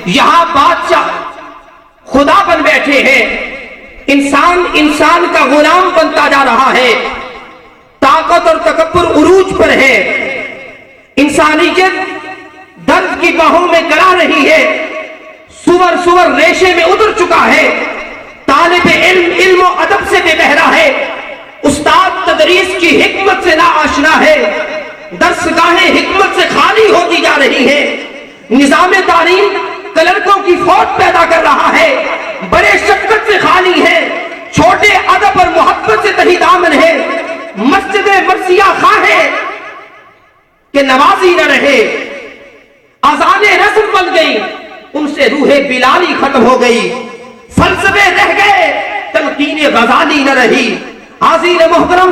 یہاں بادشاہ خدا بن بیٹھے ہیں، انسان انسان کا غلام بنتا جا رہا ہے، طاقت اور تکبر عروج پر ہے، انسانیت درد کی باہوں میں گرا رہی ہے، سور ریشے میں اتر چکا ہے، طالب علم علم و ادب سے بے بہرا ہے، استاد تدریس کی حکمت سے نا آشنا ہے، درسگاہیں حکمت سے خالی ہوتی جا رہی ہے، نظام تعلیم کلرکوں کی فوج پیدا کر رہا ہے، بڑے شفقت سے خالی ہے، چھوٹے ادب اور محبت سے تہی دامن ہے، مسجد مرثیہ خواہ ہے کہ نمازی نہ رہے، اذان رسم بن گئی، ان سے روح بلالی ختم ہو گئی، فلسفے رہ گئے، تلقین غزالی نہ رہی، حاضرین محترم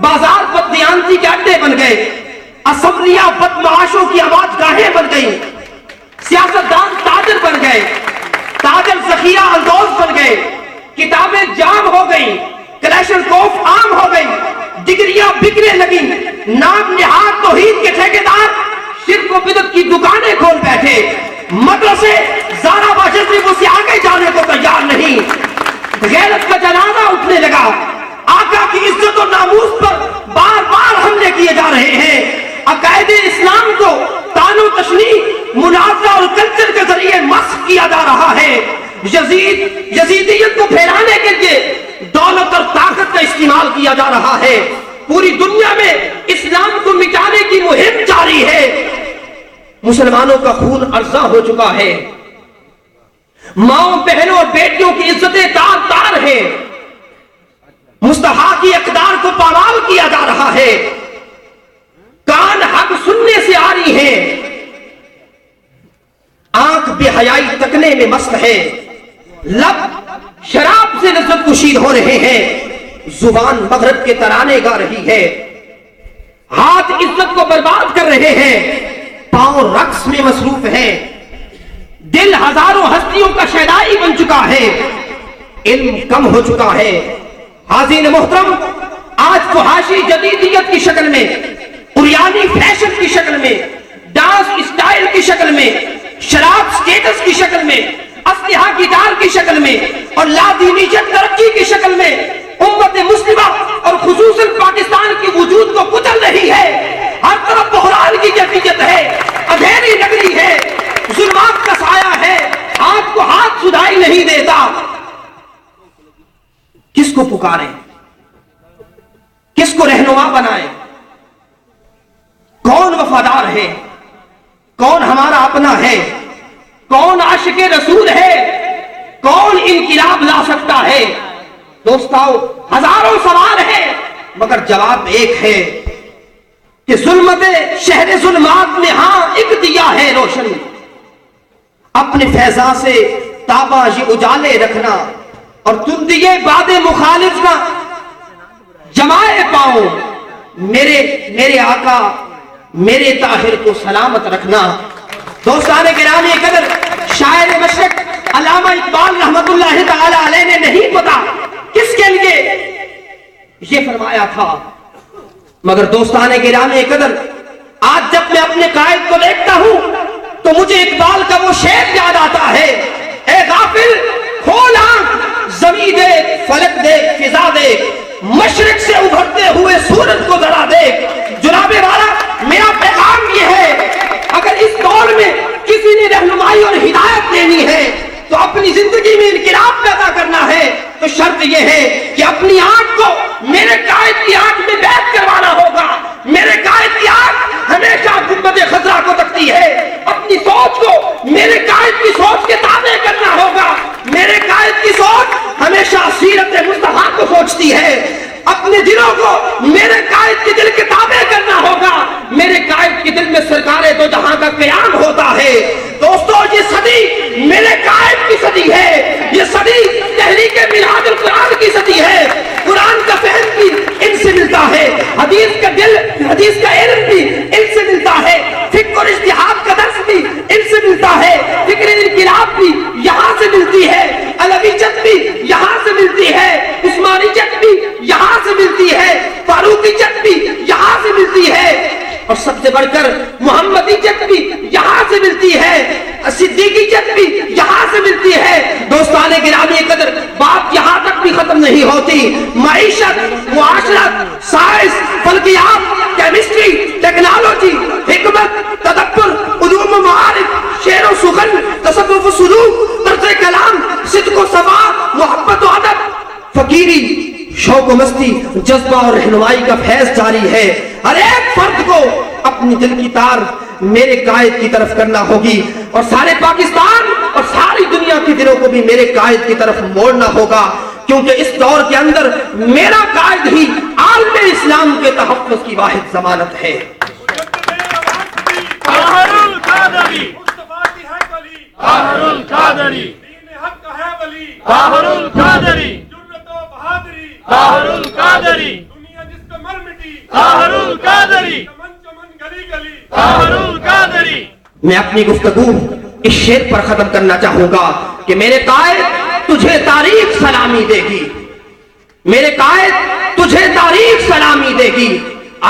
بازار بددیانتی کے اڈے بن گئے، اسمبلیاں بدمعاشوں کی آواز گاہیں بن گئی، سیاستدان تاجر بن گئے، تاجر ذخیرہ اندوز بن گئے، کتابیں جام ہو گئی، کلیشنکوف عام ہو گئی، ڈگریاں بکنے لگی، نام نہاد توحید کے ٹھیکیدار شرک و بدعت کی دکانیں کھول بیٹھے، مدرسے زارا باشندی کو سے آگے جانے کو تیار نہیں، غیرت کا جنازہ اٹھنے لگا، آقا کی عزت و ناموس پر بار بار حملے کیے جا رہے ہیں، عقائد اسلام کو تان و تشنیع منازعہ اور کلچر کے ذریعے مسخ کیا جا رہا ہے، یزیدیت کو پھیلانے کے لیے دولت اور طاقت کا استعمال کیا جا رہا ہے، پوری دنیا میں اسلام کو مٹانے کی مہم جاری ہے، مسلمانوں کا خون ارزاں ہو چکا ہے، ماؤں بہنوں اور بیٹیوں کی عزتیں تار تار ہیں، مستحق کی اقدار کو پامال کیا جا رہا ہے، کان حق سننے سے آ رہی ہے، آنکھ بے حیائی تکنے میں مست ہے، لب شراب سے لذت کشید ہو رہے ہیں، زبان مغرب کے ترانے گا رہی ہے، ہاتھ عزت کو برباد کر رہے ہیں، پاؤں رقص میں مصروف ہے، دل ہزاروں ہستیوں کا شیدائی بن چکا ہے، علم کم ہو چکا ہے، حاضرین محترم آج فحاشی جدیدیت کی شکل میں، عریانی فیشن کی شکل میں، ڈانس اسٹائل کی شکل میں، شراب سٹیٹس کی شکل میں، اسلحہ گٹار کی شکل میں اور لادینیت ترقی کی شکل میں امت مسلمہ اور خصوصاً پاکستان کی وجود کو کچل رہی ہے، ہر طرف بحران کی کیفیت ہے، اندھیری نگری ہے، ظلمات کا سایہ ہے، ہاتھ کو ہاتھ سدھائی نہیں دیتا، کس کو پکاریں، کس کو رہنما بنائیں، کون وفادار ہے، کون ہمارا اپنا ہے، کون عاشق رسول ہے، کون انقلاب لا سکتا ہے، دوستاؤ ہزاروں سوال ہیں مگر جواب ایک ہے کہ ظلمت شہر ظلمات میں ہاں ایک دیا ہے روشن، اپنے فیضاں سے تابہ یہ اجالے رکھنا اور تم دیے باد مخالف نہ جمائے پاؤں، میرے آقا میرے طاہر کو سلامت رکھنا۔ دوستان گرامی قدر، شاعر مشرق علامہ اقبال رحمت اللہ تعالی علیہ نے نہیں پتا کس کے لیے یہ فرمایا تھا، مگر دوستان گرامی قدر آج جب میں اپنے قائد کو دیکھتا ہوں تو مجھے اقبال کا وہ شعر یاد آتا ہے، اے غافل کھول آنکھ، زمین دیکھ، فلک دیکھ، فضا دیکھ، مشرق سے ابھرتے ہوئے سورج کو ذرا دیکھ۔ جناب والا میرا پیغام یہ ہے، اگر اس دور میں کسی نے رہنمائی اور ہدایت دینی ہے تو اپنی زندگی میں انقلاب پیدا کرنا ہے تو شرط یہ ہے کہ اپنی آنکھ کو میرے قائد کی آنکھ میں بیعت کروانا ہوگا۔ میرے قائد کی آنکھ ہمیشہ گنبد خضرا کو تکتی ہے، اپنی سوچ کو میرے قائد کی سوچ کے تابع کرنا ہوگا۔ میرے قائد کی سوچ ہمیشہ سیرت مصطفیٰ کو سوچتی ہے، اپنے دلوں کو میرے قائد کے دل کے تابع کرنا ہوگا۔ میرے قائد کے دل میں سرکار دو جہاں کا قیام ہوتا ہے۔ دوستو یہ صدی میرے قائد کی صدی ہے، یہ صدی تحریک میلاد القرآن کی صدی ہے۔ قرآن کا فہم بھی ان سے ملتا ہے، حدیث کا دل، حدیث کا علم بھی ان سے ملتا ہے، فقہ اور اجتہاد کا درس بھی ان سے ملتا ہے۔ عزت بھی یہاں سے ملتی ہے۔ دوستان گرامی قدر، بات یہاں تک بھی ختم نہیں ہوتی۔ معیشت، معاشرت، سائنس، فلکیات، کیمسٹری، ٹیکنالوجی، حکمت، تدبر، علوم و معارف، شعر و سخن، تصوف و سلوک، طرز کلام، صدق و صفا، محبت و ادب، فقیری، شوق و مستی، جذبہ اور رہنمائی کا فیض جاری ہے۔ ہر ایک فرد کو اپنی دل کی تار میرے قائد کی طرف کرنا ہوگی، اور سارے پاکستان اور ساری دنیا کے دلوں کو بھی میرے قائد کی طرف موڑنا ہوگا، کیونکہ اس دور کے اندر میرا قائد ہی عالم اسلام کے تحفظ کی واحد ضمانت ہے۔ طاہر القادری، طاہر القادری، طاہر القادری، طاہر القادری، دنیا جس پہ مر مٹی، طاہر القادری، چمن چمن گلی گلی، طاہر القادری۔ میں اپنی گفتگو اس شعر پر ختم کرنا چاہوں گا کہ میرے قائد تجھے تاریخ سلامی دے گی، میرے قائد تجھے تاریخ سلامی دے گی،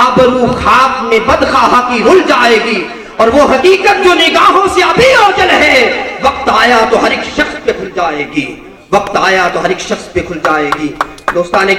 آبرو خواب میں بدخواہ کی رل جائے گی، اور وہ حقیقت جو نگاہوں سے ابھی اوجل ہے، وقت آیا تو ہر ایک شخص پہ کھل جائے گی، وقت آیا تو ہر ایک شخص پہ کھل جائے گی۔ دوستان